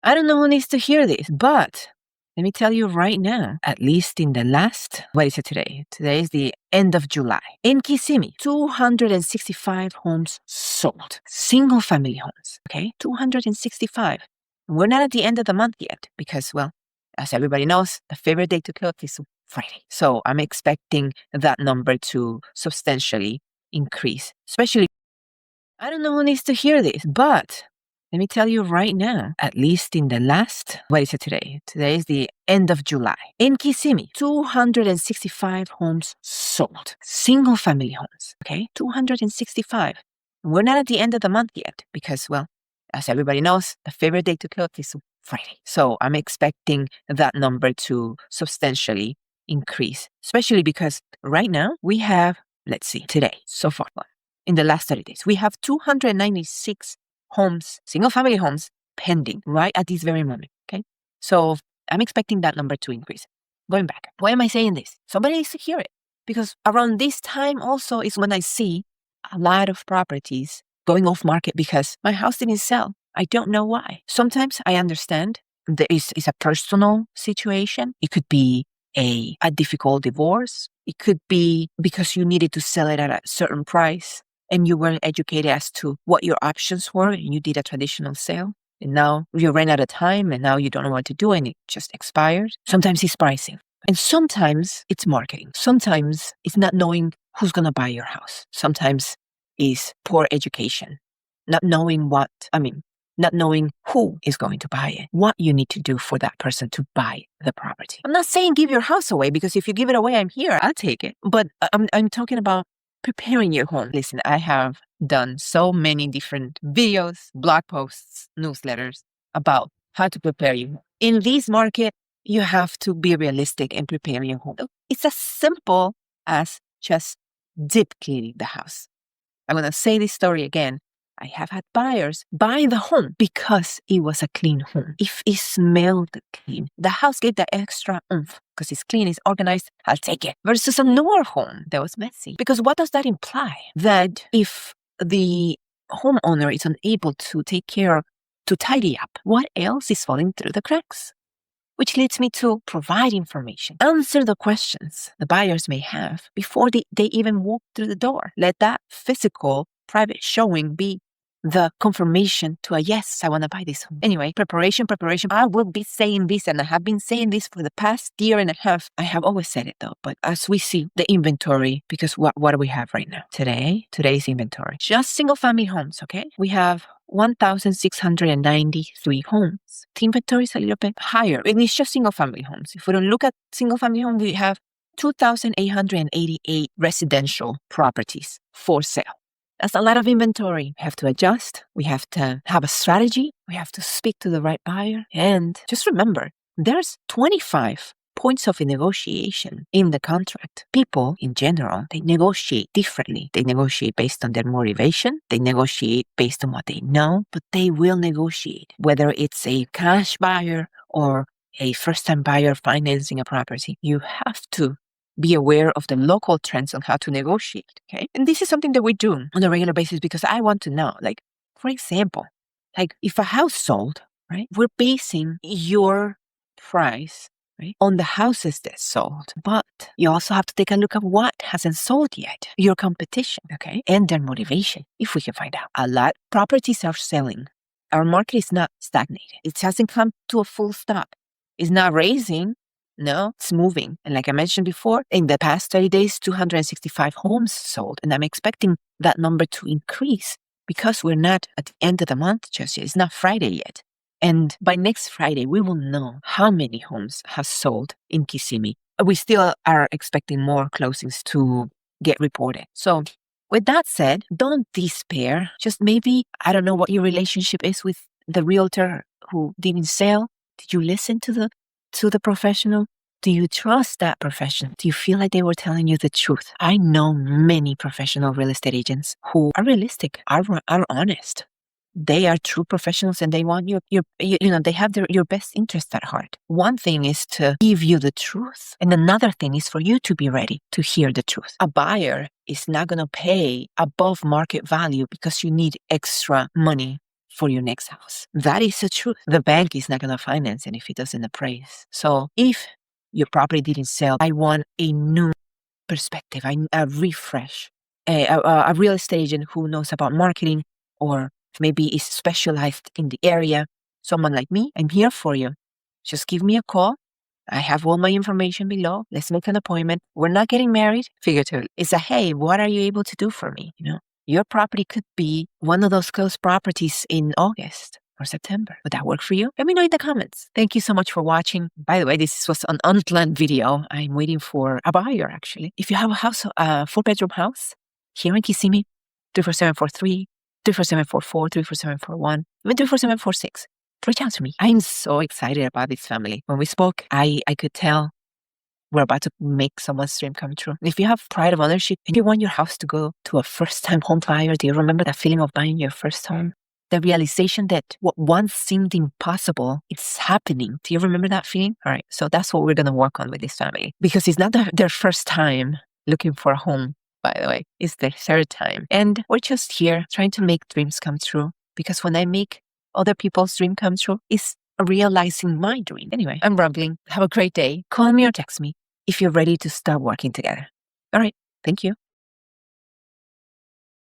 I don't know who needs to hear this, but let me tell you right now, at least in the last, what is it today? Today is the end of July. In Kissimmee, 265 homes sold. Single family homes, okay? 265. We're not at the end of the month yet because, well, as everybody knows, the favorite day to kill is Friday. So I'm expecting that number to substantially increase, especially, I don't know who needs to hear this, but let me tell you right now, at least in the last, what is it today? Today is the end of July. In Kissimmee, 265 homes sold. Single family homes, okay? 265. We're not at the end of the month yet because, well, as everybody knows, the favorite day to kill is Friday. So I'm expecting that number to substantially increase, especially because right now we have, let's see, today, so far, in the last 30 days, we have 296 homes, single family homes, pending right at this very moment. Okay. So I'm expecting that number to increase. Going back, why am I saying this? Somebody needs to hear it because around this time also is when I see a lot of properties going off market because my house didn't sell. I don't know why. Sometimes I understand there is a personal situation. It could be a difficult divorce. It could be because you needed to sell it at a certain price and you weren't educated as to what your options were, and you did a traditional sale, and now you ran out of time, and now you don't know what to do, and it just expired. Sometimes it's pricing, and sometimes it's marketing. Sometimes it's not knowing who's going to buy your house. Sometimes it's poor education, not knowing who is going to buy it, what you need to do for that person to buy the property. I'm not saying give your house away, because if you give it away, I'm here, I'll take it. But I'm talking about preparing your home. Listen, I have done so many different videos, blog posts, newsletters about how to prepare your home. In this market, you have to be realistic and prepare your home. It's as simple as just deep cleaning the house. I'm going to say this story again. I have had buyers buy the home because it was a clean home. If it smelled clean, the house gave that extra oomph because it's clean, it's organized, I'll take it. Versus a newer home that was messy. Because what does that imply? That if the homeowner is unable to take care, to tidy up, what else is falling through the cracks? Which leads me to provide information. Answer the questions the buyers may have before they even walk through the door. Let that physical private showing be the confirmation to a yes, I want to buy this home. Anyway, preparation. I will be saying this, and I have been saying this for the past year and a half. I have always said it though, but as we see the inventory, because what do we have right now? Today's inventory. Just single family homes, okay? We have 1,693 homes. The inventory is a little bit higher, and it's just single family homes. If we don't look at single family homes, we have 2,888 residential properties for sale. That's a lot of inventory. We have to adjust. We have to have a strategy. We have to speak to the right buyer. And just remember, there's 25 points of negotiation in the contract. People, in general, they negotiate differently. They negotiate based on their motivation. They negotiate based on what they know, but they will negotiate. Whether it's a cash buyer or a first-time buyer financing a property, you have to be aware of the local trends on how to negotiate, okay? And this is something that we do on a regular basis because I want to know, like, for example, like if a house sold, right? We're basing your price, right, on the houses that sold. But you also have to take a look at what hasn't sold yet, your competition, okay? And their motivation, if we can find out. A lot of properties are selling. Our market is not stagnated. It hasn't come to a full stop. It's not raising. No, it's moving. And like I mentioned before, in the past 30 days, 265 homes sold. And I'm expecting that number to increase because we're not at the end of the month just yet. It's not Friday yet. And by next Friday, we will know how many homes have sold in Kissimmee. We still are expecting more closings to get reported. So with that said, don't despair. Just maybe, I don't know what your relationship is with the realtor who didn't sell. Did you listen to the professional? Do you trust that professional? Do you feel like they were telling you the truth? I know many professional real estate agents who are realistic, are honest. They are true professionals and they want they have your best interest at heart. One thing is to give you the truth, and another thing is for you to be ready to hear the truth. A buyer is not going to pay above market value because you need extra money for your next house. That is the truth. The bank is not going to finance it if it doesn't appraise. So if your property didn't sell, I want a new perspective, a refresh, a real estate agent who knows about marketing or maybe is specialized in the area. Someone like me, I'm here for you. Just give me a call. I have all my information below. Let's make an appointment. We're not getting married, figuratively. It's a, hey, what are you able to do for me? Your property could be one of those closed properties in August or September. Would that work for you? Let me know in the comments. Thank you so much for watching. By the way, this was an unplanned video. I'm waiting for a buyer, actually. If you have a house, a 4-bedroom house here in Kissimmee, 34743, 34744, 34741, even 34746. Reach out to me. I'm so excited about this family. When we spoke, I could tell we're about to make someone's dream come true. If you have pride of ownership and you want your house to go to a first-time home buyer, do you remember that feeling of buying your first home? The realization that what once seemed impossible, it's happening. Do you remember that feeling? All right, so that's what we're going to work on with this family. Because it's not their first time looking for a home, by the way. It's their third time. And we're just here trying to make dreams come true. Because when I make other people's dream come true, it's realizing my dream. Anyway, I'm rambling. Have a great day. Call me or text me if you're ready to start working together. All right. Thank you.